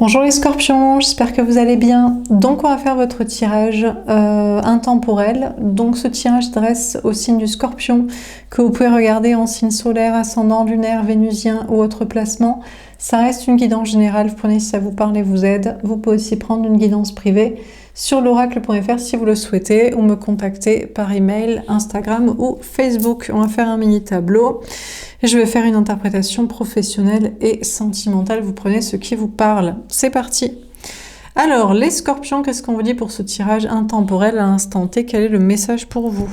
Bonjour les scorpions, j'espère que vous allez bien. Donc on va faire votre tirage intemporel. Donc ce tirage s'adresse au signe du scorpion que vous pouvez regarder en signe solaire, ascendant, lunaire, vénusien ou autre placement. Ça reste une guidance générale, vous prenez si ça vous parle et vous aide. Vous pouvez aussi prendre une guidance privée sur l'oracle.fr si vous le souhaitez ou me contacter par email, Instagram ou Facebook. On va faire un mini tableau. Et je vais faire une interprétation professionnelle et sentimentale. Vous prenez ce qui vous parle. C'est parti. Alors, les scorpions, qu'est-ce qu'on vous dit pour ce tirage intemporel à l'instant T? Quel est le message pour vous?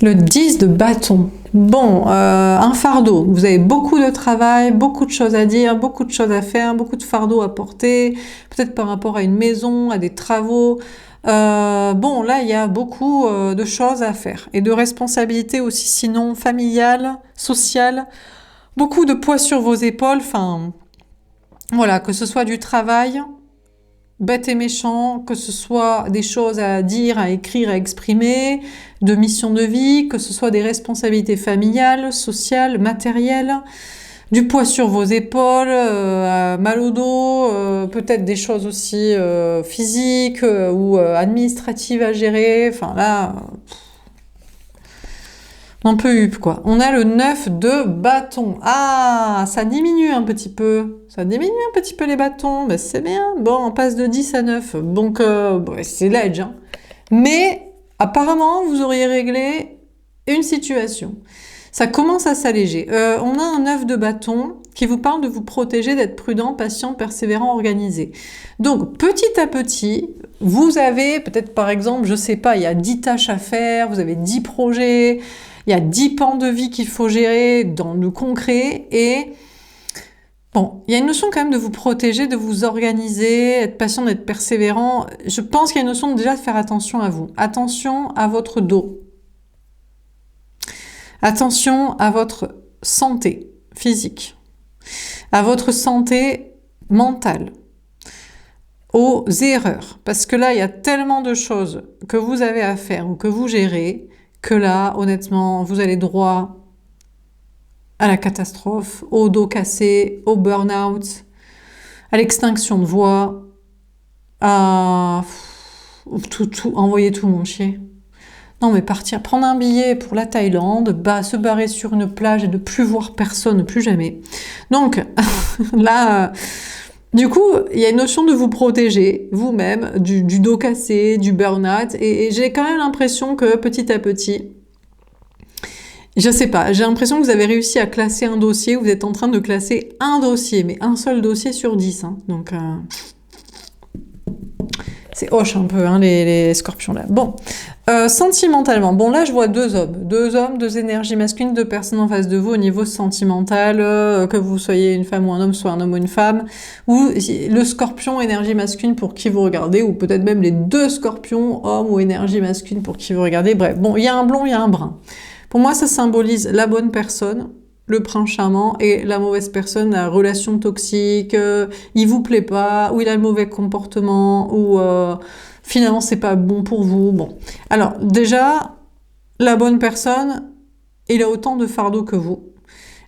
Le 10 de bâton. Bon, un fardeau. Vous avez beaucoup de travail, beaucoup de choses à dire, beaucoup de choses à faire, beaucoup de fardeaux à porter, peut-être par rapport à une maison, à des travaux. Bon, là, il y a beaucoup de choses à faire et de responsabilités aussi, sinon familiales, sociales. Beaucoup de poids sur vos épaules. Enfin, voilà, que ce soit du travail, bête et méchant, que ce soit des choses à dire, à écrire, à exprimer, de mission de vie, que ce soit des responsabilités familiales, sociales, matérielles, du poids sur vos épaules, mal au dos, peut-être des choses aussi physiques ou administratives à gérer. Enfin là, on n'en peut plus quoi. On a le 9 de bâton. Ah, ça diminue un petit peu. Ça diminue un petit peu les bâtons. Ben, c'est bien. Bon, on passe de 10 à 9. Donc, c'est l'edge. Hein. Mais, apparemment, vous auriez réglé une situation. Ça commence à s'alléger. On a un 9 de bâton qui vous parle de vous protéger, d'être prudent, patient, persévérant, organisé. Donc, petit à petit, vous avez, peut-être par exemple, je sais pas, il y a 10 tâches à faire, vous avez 10 projets, il y a 10 pans de vie qu'il faut gérer dans le concret et bon, il y a une notion quand même de vous protéger, de vous organiser, être patient, d'être persévérant. Je pense qu'il y a une notion déjà de faire attention à vous. Attention à votre dos. Attention à votre santé physique. À votre santé mentale. Aux erreurs. Parce que là, il y a tellement de choses que vous avez à faire ou que vous gérez que là, honnêtement, vous allez droit à la catastrophe, au dos cassé, au burn-out, à l'extinction de voix, à envoyer tout le monde chier. Non mais partir, prendre un billet pour la Thaïlande, se barrer sur une plage et de plus voir personne, plus jamais. Donc là, du coup, il y a une notion de vous protéger vous-même du dos cassé, du burn-out, et j'ai quand même l'impression que petit à petit, je sais pas, j'ai l'impression que vous avez réussi à classer un dossier, vous êtes en train de classer un dossier, mais un seul dossier sur 10. Hein. Donc, c'est hoche un peu, hein, les scorpions là. Bon, sentimentalement, bon là je vois deux hommes, deux énergies masculines, deux personnes en face de vous au niveau sentimental, que vous soyez une femme ou un homme, soit un homme ou une femme, ou le scorpion énergie masculine pour qui vous regardez, ou peut-être même les deux scorpions, homme ou énergie masculine pour qui vous regardez, bref, bon, il y a un blond, il y a un brun. Pour moi, ça symbolise la bonne personne, le prince charmant, et la mauvaise personne, la relation toxique, il vous plaît pas, ou il a le mauvais comportement, ou finalement c'est pas bon pour vous. Bon, alors déjà, la bonne personne, il a autant de fardeau que vous.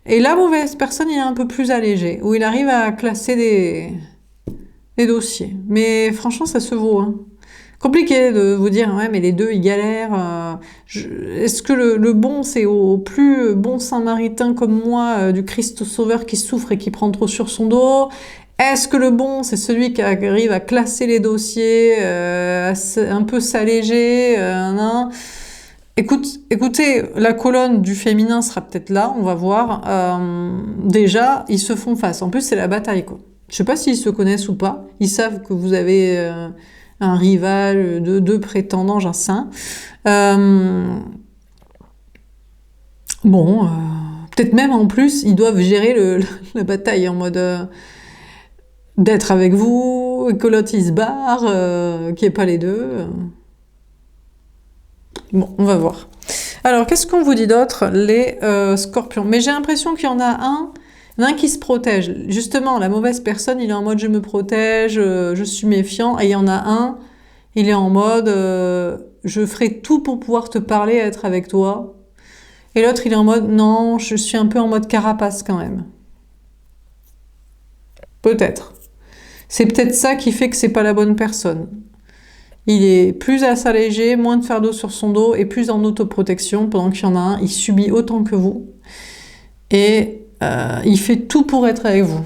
Et la mauvaise personne, il est un peu plus allégé, où il arrive à classer des dossiers. Mais franchement, ça se vaut, hein. Compliqué de vous dire, ouais, mais les deux, ils galèrent. Est-ce que le bon, c'est au plus bon Saint-Maritain comme moi, du Christ Sauveur qui souffre et qui prend trop sur son dos? Est-ce que le bon, c'est celui qui arrive à classer les dossiers, un peu s'alléger, Écoutez, la colonne du féminin sera peut-être là, on va voir. Déjà, ils se font face. En plus, c'est la bataille, quoi. Je sais pas s'ils se connaissent ou pas. Ils savent que vous avez un rival, deux prétendants, j'en sais. Bon, peut-être même en plus, ils doivent gérer la bataille en mode d'être avec vous, que l'autre il se barre, qu'il n'y ait pas les deux. Bon, on va voir. Alors, qu'est-ce qu'on vous dit d'autre, les scorpions? Mais j'ai l'impression qu'il y en a un qui se protège. Justement, la mauvaise personne, il est en mode je me protège, je suis méfiant. Et il y en a un, il est en mode je ferai tout pour pouvoir te parler, être avec toi. Et l'autre, il est en mode non, je suis un peu en mode carapace quand même. Peut-être. C'est peut-être ça qui fait que c'est pas la bonne personne. Il est plus à s'alléger, moins de fardeau sur son dos et plus en autoprotection, pendant qu'il y en a un, il subit autant que vous. Et il fait tout pour être avec vous.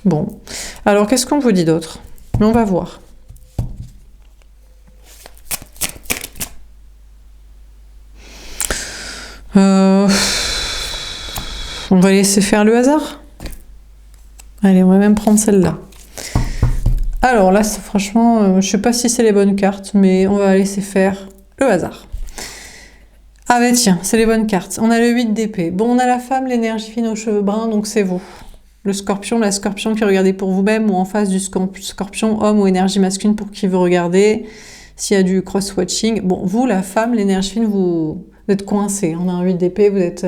Bon. Alors, qu'est-ce qu'on vous dit d'autre? Mais on va voir. On va laisser faire le hasard. Allez, on va même prendre celle-là. Alors là, franchement, je sais pas si c'est les bonnes cartes, mais on va laisser faire le hasard. Ah ben tiens, c'est les bonnes cartes. On a le 8 d'épée. Bon, on a la femme, l'énergie fine aux cheveux bruns, donc c'est vous. Le scorpion, la scorpion qui regardez pour vous-même ou en face du scorpion, homme ou énergie masculine pour qui vous regardez. S'il y a du cross-watching. Bon, vous, la femme, l'énergie fine, vous êtes coincé. On a un 8 d'épée, vous êtes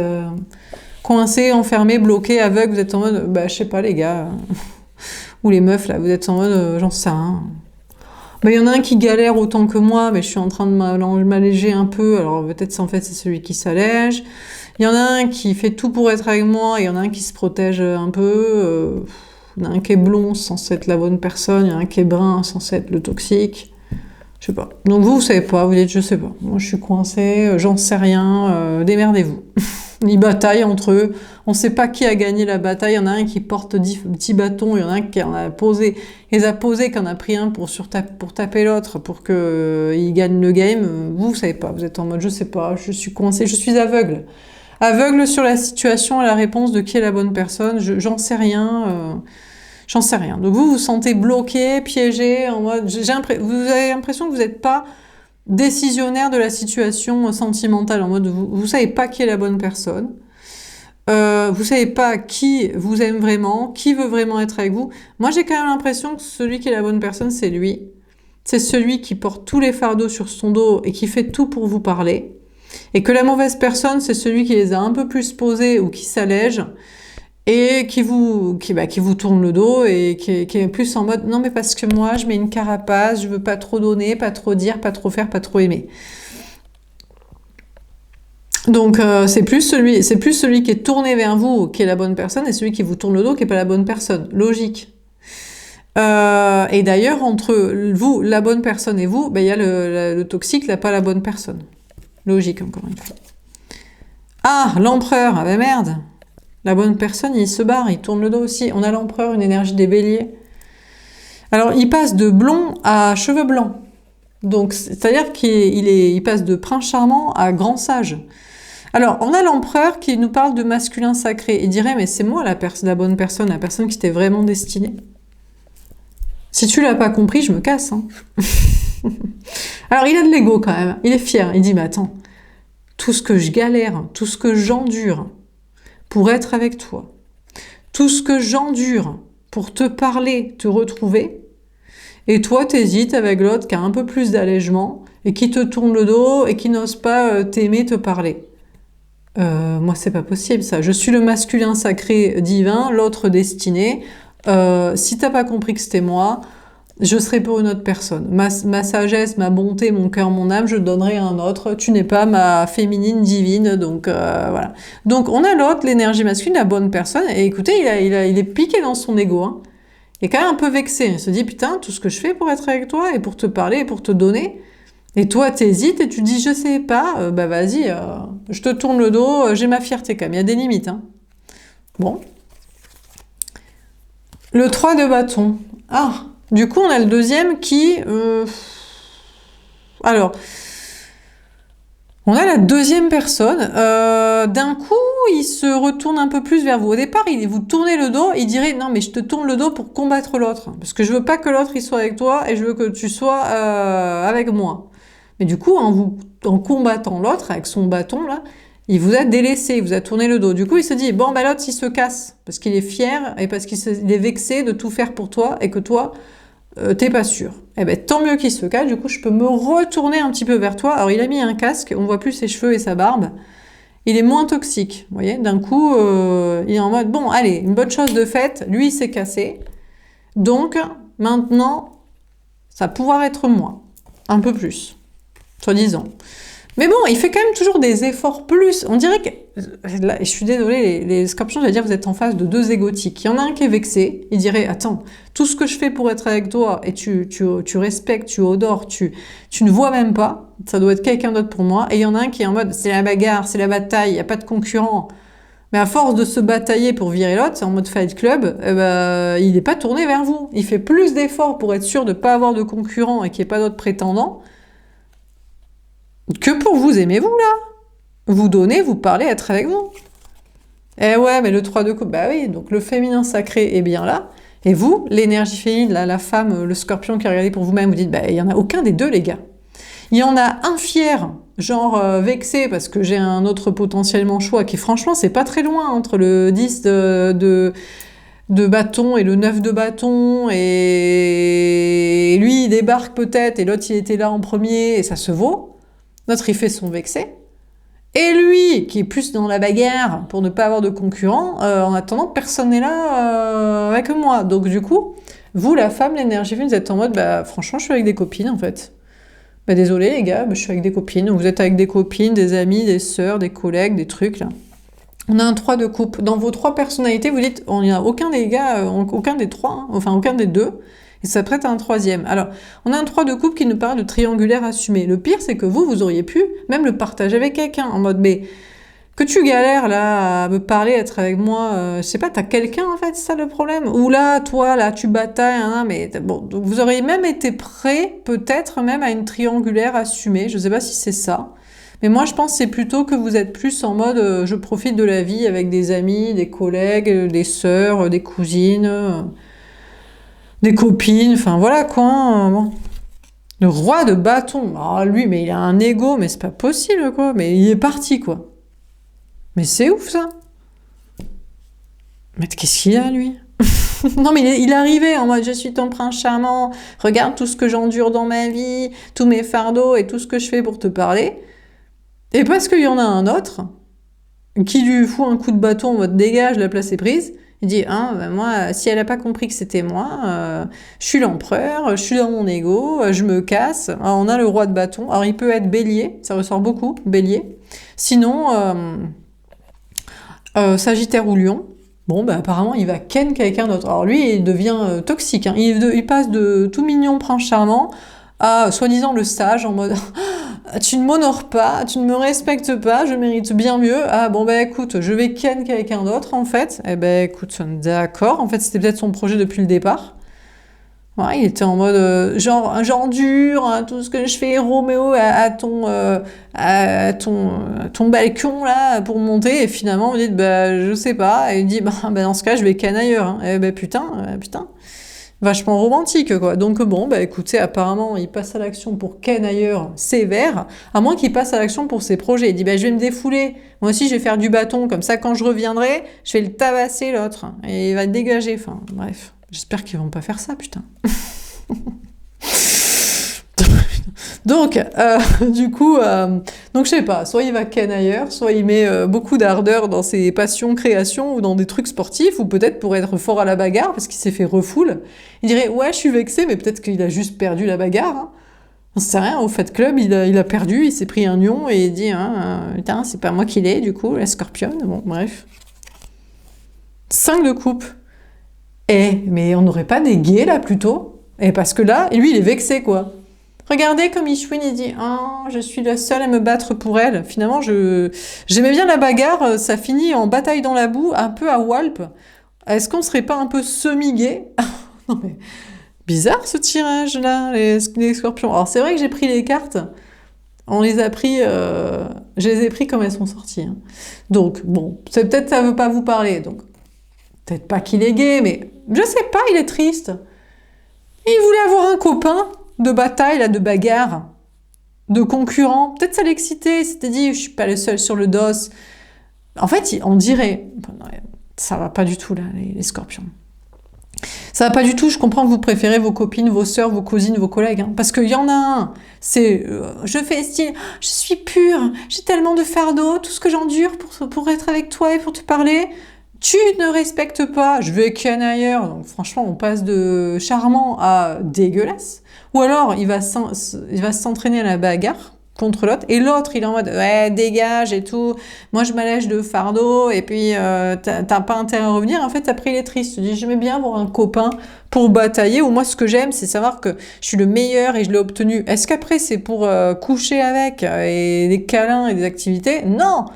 coincé, enfermé, bloqué, aveugle. Vous êtes en mode, bah je sais pas les gars. Ou les meufs, là, vous êtes en mode, j'en sais rien. Il y en a un qui galère autant que moi, mais je suis en train de m'alléger un peu. Alors peut-être en fait c'est celui qui s'allège. Il y en a un qui fait tout pour être avec moi, et il y en a un qui se protège un peu. Il y en a un qui est blond, censé être la bonne personne. Il y en a un qui est brun, censé être le toxique. Je sais pas. Donc vous savez pas, vous dites je sais pas. Moi je suis coincée, j'en sais rien, démerdez-vous. Ils bataillent entre eux. On ne sait pas qui a gagné la bataille. Il y en a un qui porte 10 petits bâtons. Il y en a un qui en a posé. Il les a posés, qui en a pris un pour taper l'autre, pour qu'il gagne le game. Vous savez pas. Vous êtes en mode, je sais pas, je suis coincé, je suis aveugle. Aveugle sur la situation et la réponse de qui est la bonne personne. J'en sais rien. J'en sais rien. Donc vous vous sentez bloqué, piégé, en mode... Vous avez l'impression que vous n'êtes pas décisionnaire de la situation sentimentale, en mode vous savez pas qui est la bonne personne, vous savez pas qui vous aime vraiment, qui veut vraiment être avec vous. Moi j'ai quand même l'impression que celui qui est la bonne personne, c'est lui. C'est celui qui porte tous les fardeaux sur son dos et qui fait tout pour vous parler. Et que la mauvaise personne, c'est celui qui les a un peu plus posés ou qui s'allège et qui vous tourne le dos et qui est plus en mode non mais parce que moi je mets une carapace, je veux pas trop donner, pas trop dire, pas trop faire, pas trop aimer. Donc c'est plus celui qui est tourné vers vous qui est la bonne personne et celui qui vous tourne le dos qui est pas la bonne personne. Logique. Et d'ailleurs entre vous, la bonne personne et vous, il y a le toxique, là pas la bonne personne. Logique encore une fois. Ah, l'empereur, ah ben merde. La bonne personne, il se barre, il tourne le dos aussi. On a l'empereur, une énergie des béliers. Alors, il passe de blond à cheveux blancs. Donc, c'est-à-dire qu'il passe de prince charmant à grand sage. Alors, on a l'empereur qui nous parle de masculin sacré. Il dirait, mais c'est moi la bonne personne, la personne qui t'est vraiment destinée. Si tu l'as pas compris, je me casse. Hein. Alors, il a de l'ego quand même. Il est fier. Il dit, mais attends, tout ce que je galère, tout ce que j'endure pour être avec toi, tout ce que j'endure pour te parler, te retrouver, et toi t'hésites avec l'autre qui a un peu plus d'allègement et qui te tourne le dos et qui n'ose pas t'aimer, te parler. Moi c'est pas possible ça. Je suis le masculin sacré divin, l'autre destiné. Si t'as pas compris que c'était moi, je serai pour une autre personne. Ma sagesse, ma bonté, mon cœur, mon âme, je donnerai à un autre. Tu n'es pas ma féminine divine, donc voilà. Donc on a l'autre, l'énergie masculine, la bonne personne. Et écoutez, il est piqué dans son ego. Hein. Il est quand même un peu vexé. Il se dit, putain, tout ce que je fais pour être avec toi et pour te parler et pour te donner. Et toi, t'hésites et tu dis, je sais pas, bah vas-y, je te tourne le dos, j'ai ma fierté quand même. Il y a des limites. Hein. Bon. Le 3 de bâton. Ah, du coup, on a le deuxième qui... Alors, on a la deuxième personne. D'un coup, il se retourne un peu plus vers vous. Au départ, il vous tournez le dos, il dirait « Non, mais je te tourne le dos pour combattre l'autre. Parce que je veux pas que l'autre il soit avec toi et je veux que tu sois avec moi. » Mais du coup, en combattant l'autre avec son bâton, là, il vous a délaissé, il vous a tourné le dos. Du coup, il se dit « Bon, bah l'autre, il se casse. » Parce qu'il est fier et parce qu'il est vexé de tout faire pour toi et que toi... t'es pas sûr. Eh ben tant mieux qu'il se cache, du coup je peux me retourner un petit peu vers toi. Alors il a mis un casque, on voit plus ses cheveux et sa barbe. Il est moins toxique, vous voyez. D'un coup, il est en mode, bon allez, une bonne chose de faite, lui il s'est cassé. Donc maintenant, Ça va pouvoir être moi. Un peu plus. Soi-disant. Mais bon, il fait quand même toujours des efforts plus. On dirait que... Là, je suis désolée, les scorpions, j'allais dire, vous êtes en face de deux égotiques. Il y en a un qui est vexé, il dirait, attends, tout ce que je fais pour être avec toi, et tu respectes, tu honores, tu ne vois même pas, ça doit être quelqu'un d'autre pour moi. Et il y en a un qui est en mode, c'est la bagarre, c'est la bataille, il n'y a pas de concurrent. Mais à force de se batailler pour virer l'autre, c'est en mode Fight Club, il n'est pas tourné vers vous. Il fait plus d'efforts pour être sûr de ne pas avoir de concurrent et qu'il n'y ait pas d'autres prétendants que pour vous. Aimez-vous, là. Vous donnez, vous parlez, être avec vous. Eh ouais, mais le 3 de coupe, bah oui, donc le féminin sacré est bien là. Et vous, l'énergie féminine, la femme, le scorpion qui a regardé pour vous-même, vous dites, bah il n'y en a aucun des deux, les gars. Il y en a un fier, genre vexé parce que j'ai un autre potentiellement choix qui franchement c'est pas très loin entre le 10 de bâton et le 9 de bâton, et lui il débarque peut-être et l'autre il était là en premier et ça se vaut. L'autre il fait son vexé. Et lui qui est plus dans la bagarre pour ne pas avoir de concurrent, en attendant personne n'est là avec moi. Donc du coup, vous la femme, l'énergie féminine, vous êtes en mode bah franchement je suis avec des copines en fait. Bah désolé les gars, bah, je suis avec des copines. Vous êtes avec des copines, des amis, des sœurs, des collègues, des trucs là. On a un 3 de coupe. Dans vos 3 personnalités, vous dites, on n'y a aucun des gars, aucun des 3, hein, enfin aucun des 2, et ça prête à un 3e. Alors, on a un 3 de coupe qui nous parle de triangulaire assumé. Le pire, c'est que vous auriez pu même le partager avec quelqu'un, en mode, mais que tu galères là à me parler, être avec moi, je sais pas, t'as quelqu'un en fait, c'est ça le problème. Ou là, toi, là, tu batailles, hein, mais bon, donc vous auriez même été prêt, peut-être même à une triangulaire assumée. Je sais pas si c'est ça. Mais moi, je pense que c'est plutôt que vous êtes plus en mode je profite de la vie avec des amis, des collègues, des sœurs, des cousines, des copines, enfin voilà quoi. Bon. Le roi de bâton, oh, lui, mais il a un ego, mais c'est pas possible quoi. Mais il est parti quoi. Mais c'est ouf ça. Mais qu'est-ce qu'il a lui? Non mais il est arrivé en mode je suis ton prince charmant, regarde tout ce que j'endure dans ma vie, tous mes fardeaux et tout ce que je fais pour te parler. Et parce qu'il y en a un autre qui lui fout un coup de bâton en mode dégage, la place est prise, il dit hein, ben moi, si elle n'a pas compris que c'était moi, je suis l'empereur, je suis dans mon ego, je me casse. Alors, on a le roi de bâton. Alors il peut être bélier, ça ressort beaucoup, bélier. Sinon, Sagittaire ou Lion. Bon, bah apparemment, il va ken quelqu'un d'autre. Alors lui, il devient toxique. Hein. Il passe de tout mignon prince charmant à soi-disant le sage, en mode tu ne m'honores pas, tu ne me respectes pas, je mérite bien mieux. Ah bon, bah écoute, je vais ken quelqu'un d'autre, en fait. Eh ben écoute, d'accord. En fait, c'était peut-être son projet depuis le départ. Ouais, il était en mode genre dur, hein, tout ce que je fais, Roméo à ton balcon là pour monter, et finalement vous dites bah je sais pas, et il dit bah dans ce cas je vais ken ailleurs. Hein. Et ben putain, vachement romantique quoi. Donc bon bah écoutez, apparemment il passe à l'action pour ken ailleurs sévère, à moins qu'il passe à l'action pour ses projets. Il dit bah je vais me défouler, moi aussi je vais faire du bâton, comme ça quand je reviendrai, je vais le tabasser l'autre, et il va dégager. Enfin bref. J'espère qu'ils vont pas faire ça, putain. Donc, du coup, donc je sais pas, soit il va ken ailleurs, soit il met beaucoup d'ardeur dans ses passions, créations, ou dans des trucs sportifs, ou peut-être pour être fort à la bagarre, parce qu'il s'est fait refoule. Il dirait, ouais, je suis vexé, mais peut-être qu'il a juste perdu la bagarre. Hein. On sait rien, au Fight Club, il a perdu, il s'est pris un lion, et il dit, putain, c'est pas moi qui l'ai, du coup, la scorpionne, bon, bref. 5 de coupe. Eh, mais on n'aurait pas des gays là plutôt? Et parce que là, lui il est vexé quoi. Regardez comme il chouine, il dit ah, je suis la seule à me battre pour elle. Finalement, j'aimais bien la bagarre, ça finit en bataille dans la boue, un peu à Walp. Est-ce qu'on serait pas un peu semi-gay? Non mais bizarre ce tirage là, les scorpions. Alors c'est vrai que j'ai pris les cartes, on les a pris, je les ai pris comme elles sont sorties. Hein. Donc bon, c'est peut-être ça veut pas vous parler, donc peut-être pas qu'il est gay, mais je sais pas, il est triste. Il voulait avoir un copain de bataille, là, de bagarre, de concurrent. Peut-être ça l'excitait, il s'était dit, je suis pas le seul sur le dos. En fait, on dirait, ça va pas du tout, là, les scorpions. Ça va pas du tout, je comprends que vous préférez vos copines, vos sœurs, vos cousines, vos collègues. Hein, parce qu'il y en a un, c'est je fais style, je suis pure, j'ai tellement de fardeaux, tout ce que j'endure pour être avec toi et pour te parler. Tu ne respectes pas, je vais ken ailleurs. Donc franchement, on passe de charmant à dégueulasse. Ou alors, il va s'entraîner à la bagarre contre l'autre, et l'autre, il est en mode, ouais, dégage et tout, moi je m'allège de fardeau, et puis t'as pas intérêt à revenir. En fait, après, il est triste, tu dis, j'aimais bien avoir un copain pour batailler, ou moi, ce que j'aime, c'est savoir que je suis le meilleur et je l'ai obtenu. Est-ce qu'après, c'est pour coucher avec, et des câlins et des activités? Non!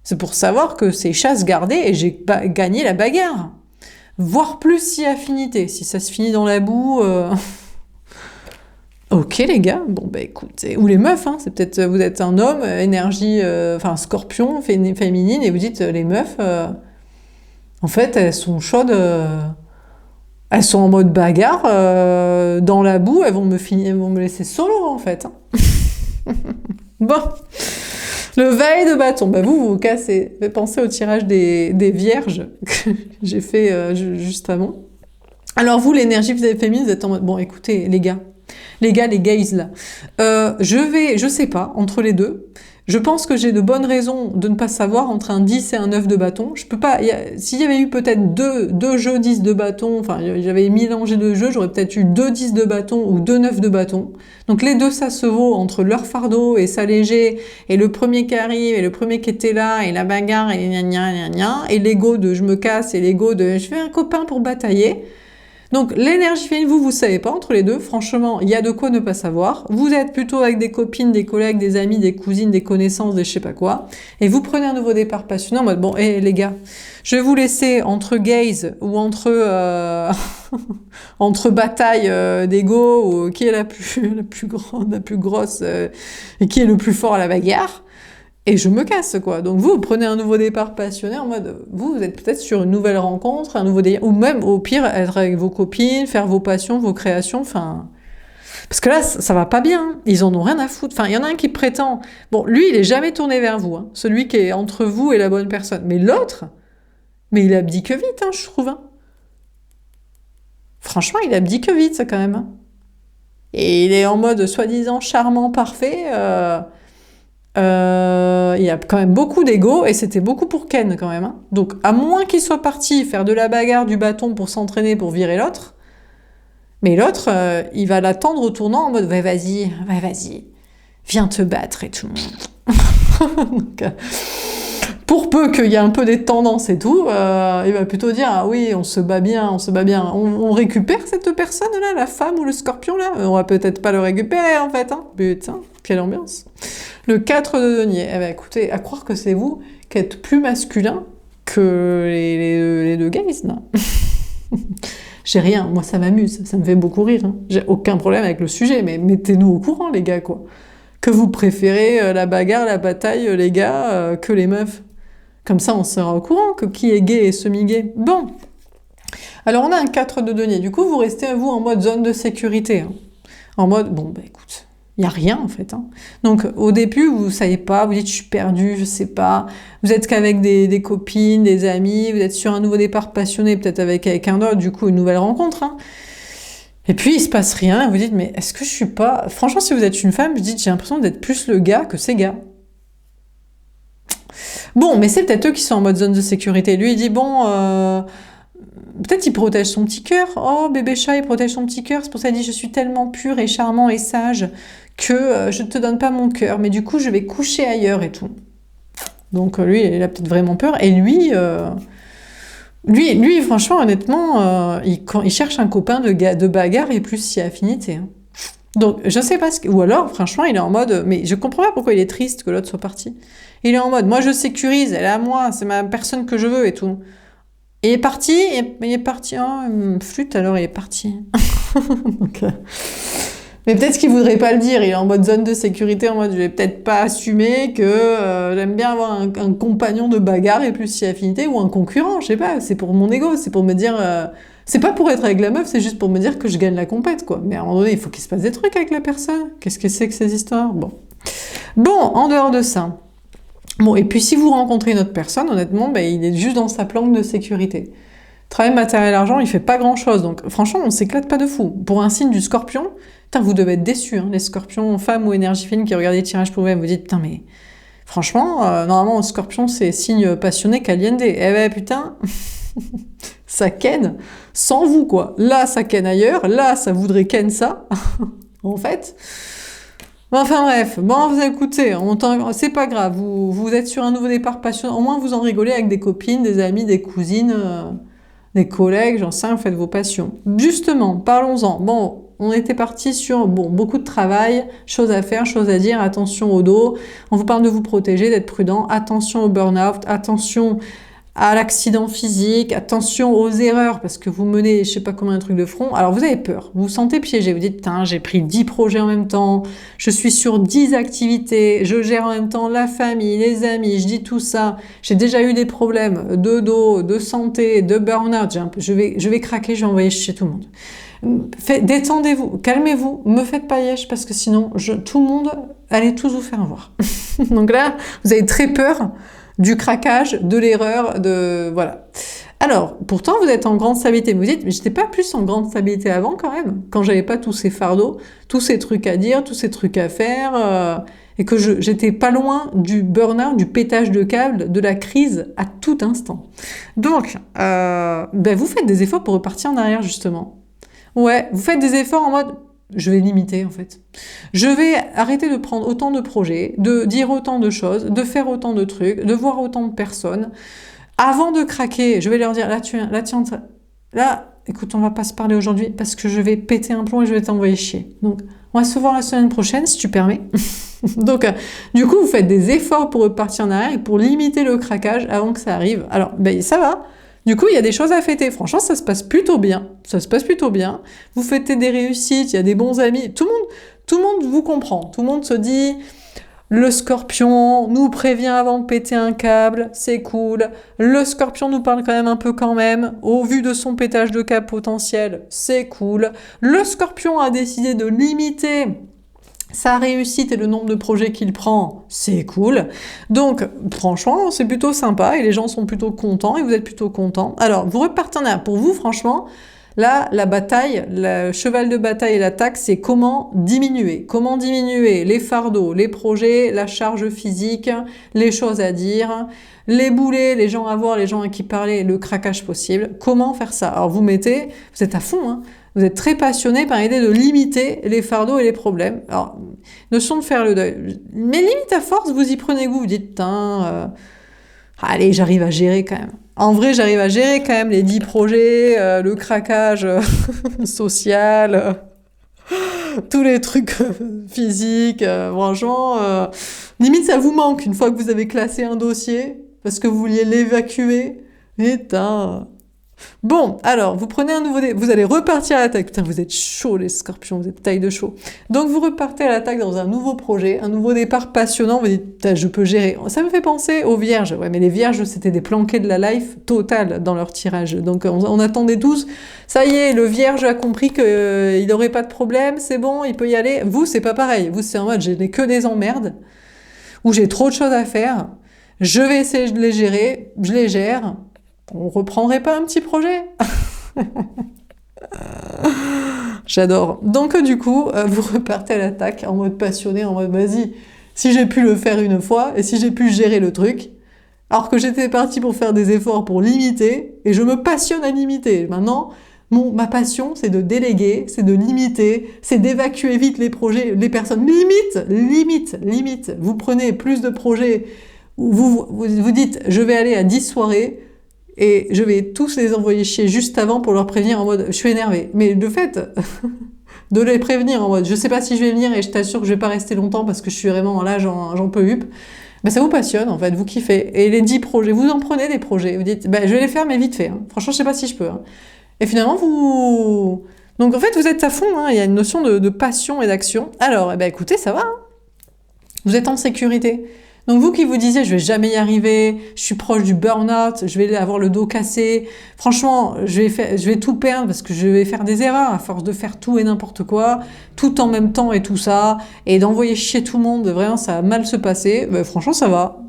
C'est pour savoir que c'est chasse gardée et j'ai gagné la bagarre. Voire plus si affinité. Si ça se finit dans la boue... Ok les gars, bon bah écoutez, ou les meufs, hein, c'est peut-être vous êtes un homme, énergie, enfin scorpion, féminine, et vous dites les meufs, en fait elles sont chaudes, elles sont en mode bagarre, dans la boue, elles vont me laisser solo en fait. Hein. Bon, le valet de bâton, bah vous cassez, pensez au tirage des vierges que j'ai fait juste avant. Alors vous, l'énergie féminine, vous êtes en mode, bon écoutez les gars, les gays là. Je sais pas, entre les deux. Je pense que j'ai de bonnes raisons de ne pas savoir entre un 10 et un 9 de bâton. Je peux pas, s'il y avait eu peut-être deux jeux 10 de bâton, enfin, j'avais mélangé deux jeux, j'aurais peut-être eu 2 10 de bâton ou 2 9 de bâton. Donc les deux, ça se vaut entre leur fardeau et s'alléger, et le premier qui arrive, et le premier qui était là, et la bagarre, et gna gna gna gna, et l'ego de je me casse, et l'ego de je fais un copain pour batailler. Donc l'énergie féminine, vous savez pas entre les deux, franchement, il y a de quoi ne pas savoir. Vous êtes plutôt avec des copines, des collègues, des amis, des cousines, des connaissances, des je sais pas quoi, et vous prenez un nouveau départ passionné en mode, bon, les gars, je vais vous laisser entre gays ou entre entre batailles d'ego, ou qui est la plus grande, la plus grosse, et qui est le plus fort à la bagarre. Et je me casse, quoi. Donc vous prenez un nouveau départ passionné en mode, vous êtes peut-être sur une nouvelle rencontre, un nouveau délire, ou même, au pire, être avec vos copines, faire vos passions, vos créations, enfin... Parce que là, ça va pas bien. Ils en ont rien à foutre. Enfin, il y en a un qui prétend... Bon, lui, il est jamais tourné vers vous, hein. Celui qui est entre vous et la bonne personne. Mais l'autre, mais il abdique vite, hein, je trouve. Hein. Franchement, il abdique vite, ça, quand même. Hein. Et il est en mode soi-disant charmant, parfait... il y a quand même beaucoup d'ego, et c'était beaucoup pour Ken quand même. Hein. Donc, à moins qu'il soit parti faire de la bagarre du bâton pour s'entraîner pour virer l'autre, mais l'autre, il va l'attendre au tournant en mode ouais, vas-y, viens te battre et tout. Donc, pour peu qu'il y ait un peu des tendances et tout, il va plutôt dire ah oui, on se bat bien, on récupère cette personne-là, la femme ou le scorpion là, on va peut-être pas le récupérer en fait. Hein. Putain, quelle ambiance. Le 4 de denier, eh ben écoutez, à croire que c'est vous qui êtes plus masculin que les deux gays, là. J'ai rien, moi ça m'amuse, ça me fait beaucoup rire. Hein. J'ai aucun problème avec le sujet, mais mettez-nous au courant, les gars, quoi. Que vous préférez la bagarre, la bataille, les gars, que les meufs. Comme ça, on sera au courant que qui est gay et semi-gay. Bon. Alors, on a un 4 de denier. Du coup, vous restez, vous, en mode zone de sécurité. Hein. En mode, bon, bah écoute... Il n'y a rien, en fait. Hein. Donc, au début, vous ne savez pas, vous dites, je suis perdu, je sais pas. Vous êtes qu'avec des copines, des amis, vous êtes sur un nouveau départ passionné, peut-être avec quelqu'un d'autre, du coup, une nouvelle rencontre. Hein. Et puis, il se passe rien, et vous dites, mais est-ce que je suis pas... Franchement, si vous êtes une femme, je dis, j'ai l'impression d'être plus le gars que ces gars. Bon, mais c'est peut-être eux qui sont en mode zone de sécurité. Lui, il dit, bon... Peut-être il protège son petit cœur. Oh, bébé chat, il protège son petit cœur. C'est pour ça qu'il dit, je suis tellement pur et charmant et sage que je ne te donne pas mon cœur. Mais du coup, je vais coucher ailleurs et tout. Donc lui, il a peut-être vraiment peur. Et lui, franchement, honnêtement, il cherche un copain de bagarre et plus si affinité. Hein. Donc, je sais pas ce que... Ou alors, franchement, il est en mode... Mais je comprends pas pourquoi il est triste que l'autre soit parti. Il est en mode, moi, je sécurise, elle est à moi, c'est ma personne que je veux et tout. Et il est parti, oh, flûte, alors il est parti. Donc, mais peut-être qu'il voudrait pas le dire, il est en mode zone de sécurité, en mode je vais peut-être pas assumer que j'aime bien avoir un compagnon de bagarre et plus si affinité, ou un concurrent, je sais pas, c'est pour mon ego, c'est pour me dire... c'est pas pour être avec la meuf, c'est juste pour me dire que je gagne la compète, quoi. Mais à un moment donné, il faut qu'il se passe des trucs avec la personne. Qu'est-ce que c'est que ces histoires? Bon, en dehors de ça... Bon, et puis si vous rencontrez une autre personne, honnêtement, ben, il est juste dans sa planque de sécurité. Travail, matériel, argent, il fait pas grand-chose. Donc franchement, on s'éclate pas de fou. Pour un signe du scorpion, putain, vous devez être déçus, hein, les scorpions, femmes ou énergie féminine qui regardent les tirages pour vous, vous dites, putain, mais Franchement, normalement, Scorpion, c'est signe passionné caliente. Eh ben, putain, ça ken sans vous, quoi. Là, ça ken ailleurs. Là, ça voudrait ken ça, en fait. Enfin bref, bon, vous écoutez, c'est pas grave, vous êtes sur un nouveau départ passionnant, au moins vous en rigolez avec des copines, des amis, des cousines, des collègues, j'en sais rien, vous faites vos passions. Justement, parlons-en. Bon, on était parti sur beaucoup de travail, choses à faire, choses à dire, attention au dos, on vous parle de vous protéger, d'être prudent, attention au burn-out, attention à l'accident physique, attention aux erreurs, parce que vous menez, je sais pas combien de trucs de front, alors vous avez peur, vous vous sentez piégé, vous dites, putain, j'ai pris 10 projets en même temps, je suis sur 10 activités, je gère en même temps la famille, les amis, je dis tout ça, j'ai déjà eu des problèmes de dos, de santé, de burn-out, je vais craquer, je vais envoyer chez tout le monde. Détendez-vous, calmez-vous, me faites pas yesh, parce que sinon, tout le monde, allez tous vous faire voir. Donc là, vous avez très peur du craquage, de l'erreur, voilà. Alors, pourtant, vous êtes en grande stabilité. Vous vous dites, mais j'étais pas plus en grande stabilité avant quand même, quand j'avais pas tous ces fardeaux, tous ces trucs à dire, tous ces trucs à faire, et que j'étais pas loin du burn-out, du pétage de câble, de la crise à tout instant. Donc, vous faites des efforts pour repartir en arrière, justement. Ouais, vous faites des efforts en mode, je vais limiter en fait. Je vais arrêter de prendre autant de projets, de dire autant de choses, de faire autant de trucs, de voir autant de personnes. Avant de craquer, je vais leur dire, là, écoute, on va pas se parler aujourd'hui parce que je vais péter un plomb et je vais t'envoyer chier. Donc, on va se voir la semaine prochaine si tu permets. Donc, du coup, vous faites des efforts pour repartir en arrière et pour limiter le craquage avant que ça arrive. Alors, ça va. Du coup, il y a des choses à fêter. Franchement, ça se passe plutôt bien. Ça se passe plutôt bien. Vous fêtez des réussites, il y a des bons amis. Tout le monde vous comprend. Tout le monde se dit, le Scorpion nous prévient avant de péter un câble, c'est cool. Le Scorpion nous parle quand même, au vu de son pétage de câble potentiel, c'est cool. Le Scorpion a décidé de limiter sa réussite et le nombre de projets qu'il prend, c'est cool. Donc, franchement, c'est plutôt sympa et les gens sont plutôt contents et vous êtes plutôt contents. Alors, vous repartez en arrière. Pour vous, franchement, là, la bataille, le cheval de bataille et l'attaque, c'est comment diminuer. Comment diminuer les fardeaux, les projets, la charge physique, les choses à dire, les boulets, les gens à voir, les gens à qui parler, le craquage possible. Comment faire ça? Alors, vous êtes à fond, hein. Vous êtes très passionné par l'idée de limiter les fardeaux et les problèmes. Alors, notion de faire le deuil. Mais limite à force, vous y prenez goût. Vous dites, putain, allez, j'arrive à gérer quand même. En vrai, j'arrive à gérer quand même les 10 projets, le craquage social, tous les trucs physiques. Franchement, limite, ça vous manque une fois que vous avez classé un dossier parce que vous vouliez l'évacuer. Putain. Bon, alors, vous prenez un nouveau vous allez repartir à l'attaque. Putain, vous êtes chaud, les Scorpions, vous êtes taille de chaud. Donc, vous repartez à l'attaque dans un nouveau projet, un nouveau départ passionnant. Vous dites, putain, je peux gérer. Ça me fait penser aux Vierges. Ouais, mais les Vierges, c'était des planqués de la life totale dans leur tirage. Donc, on attendait tous. Ça y est, le Vierge a compris qu'il n'aurait pas de problème, c'est bon, il peut y aller. Vous, c'est pas pareil. Vous, c'est en mode, j'ai que des emmerdes, ou j'ai trop de choses à faire. Je vais essayer de les gérer, je les gère. On reprendrait pas un petit projet? J'adore. Donc du coup, vous repartez à l'attaque en mode passionné, en mode vas-y, si j'ai pu le faire une fois et si j'ai pu gérer le truc, alors que j'étais partie pour faire des efforts pour limiter, et je me passionne à limiter. Maintenant, ma passion, c'est de déléguer, c'est de limiter, c'est d'évacuer vite les projets, les personnes. Limite. Vous prenez plus de projets, vous dites, je vais aller à 10 soirées, et je vais tous les envoyer chier juste avant pour leur prévenir en mode, je suis énervée. Mais le fait de les prévenir en mode, je sais pas si je vais venir et je t'assure que je vais pas rester longtemps parce que je suis vraiment là, j'en peux hup. Ça vous passionne en fait, vous kiffez. Et les 10 projets, vous en prenez des projets, vous dites, je vais les faire mais vite fait. Hein. Franchement, je sais pas si je peux. Hein. Et finalement, donc en fait, vous êtes à fond, hein. Il y a une notion de passion et d'action. Alors, écoutez, ça va. Hein. Vous êtes en sécurité. Donc vous qui vous disiez, je vais jamais y arriver, je suis proche du burn-out, je vais avoir le dos cassé, franchement, je vais tout perdre parce que je vais faire des erreurs à force de faire tout et n'importe quoi, tout en même temps et tout ça, et d'envoyer chier tout le monde, vraiment ça va mal se passer, franchement ça va.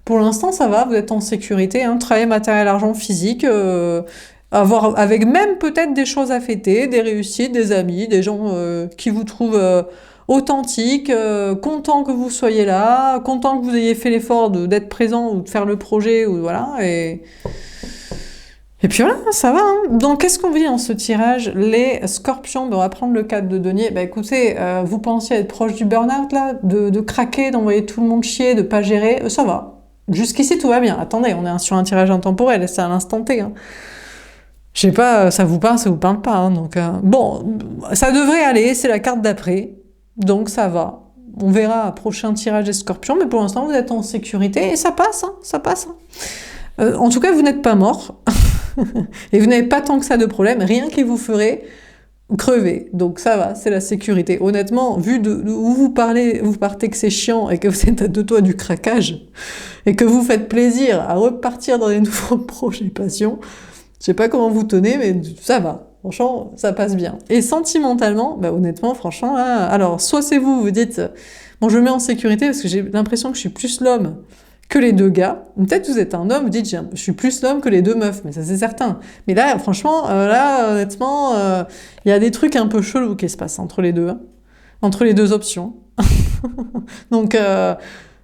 Pour l'instant ça va, vous êtes en sécurité, hein, travail matériel, argent, physique, avec même peut-être des choses à fêter, des réussites, des amis, des gens qui vous trouvent authentique, content que vous soyez là, content que vous ayez fait l'effort d'être présent ou de faire le projet, ou voilà, et puis voilà, ça va. Hein. Donc, qu'est-ce qu'on vous dit dans ce tirage? Les scorpions, on va prendre le cadre de denier. Bah écoutez, vous pensiez être proche du burn-out, là, de craquer, d'envoyer tout le monde chier, de pas gérer, ça va. Jusqu'ici, tout va bien. Attendez, on est sur un tirage intemporel, c'est à l'instant T. Hein. Je sais pas, ça vous parle pas. Hein, donc, bon, ça devrait aller, c'est la carte d'après. Donc, ça va. On verra prochain tirage des scorpions, mais pour l'instant, vous êtes en sécurité et ça passe, hein, ça passe. Hein. En tout cas, vous n'êtes pas mort. Et vous n'avez pas tant que ça de problème, rien qui vous ferait crever. Donc ça va, c'est la sécurité. Honnêtement, vu où vous partez que c'est chiant et que vous êtes à deux doigts du craquage et que vous faites plaisir à repartir dans des nouveaux projets passion, je sais pas comment vous tenez, mais ça va. Franchement, ça passe bien. Et sentimentalement, bah honnêtement, franchement, là, alors soit c'est vous dites, bon, je me mets en sécurité parce que j'ai l'impression que je suis plus l'homme que les deux gars. Peut-être vous êtes un homme, vous dites je suis plus l'homme que les deux meufs, mais ça c'est certain. Mais là, franchement, honnêtement, il y a des trucs un peu chelous qui se passent entre les deux, hein, entre les deux options. Donc,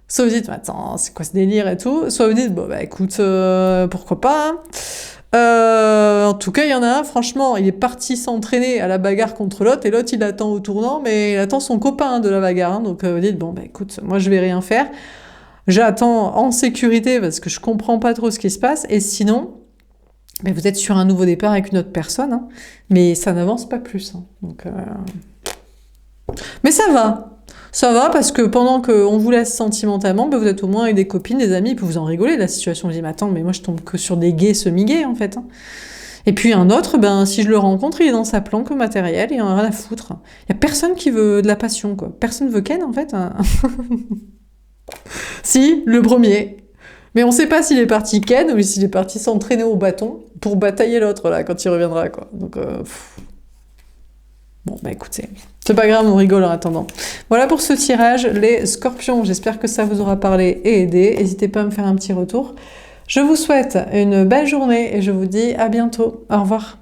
soit vous dites, attends, c'est quoi ce délire et tout, soit vous dites, bon bah écoute, pourquoi pas. En tout cas, il y en a un, franchement, il est parti s'entraîner à la bagarre contre l'autre, et l'autre il attend au tournant, mais il attend son copain de la bagarre. Hein, donc vous dites, bon bah écoute, moi je vais rien faire. J'attends en sécurité parce que je comprends pas trop ce qui se passe. Et sinon, ben vous êtes sur un nouveau départ avec une autre personne, hein, mais ça n'avance pas plus. Hein. Donc, mais ça va. Ça va parce que pendant qu'on vous laisse sentimentalement, ben vous êtes au moins avec des copines, des amis, puis vous en rigolez de la situation. Vous dites, mais attends, mais moi je tombe que sur des gays semi-gays en fait. Hein. Et puis un autre, ben si je le rencontre, il est dans sa planque matérielle, il en a rien à foutre. Il y a personne qui veut de la passion, quoi. Personne veut Ken en fait. Hein. Si, le premier. Mais on sait pas s'il est parti Ken ou s'il est parti s'entraîner au bâton pour batailler l'autre, là, quand il reviendra, quoi. Donc, bon, bah écoutez, c'est pas grave, on rigole en attendant. Voilà pour ce tirage, les scorpions. J'espère que ça vous aura parlé et aidé. N'hésitez pas à me faire un petit retour. Je vous souhaite une belle journée et je vous dis à bientôt. Au revoir.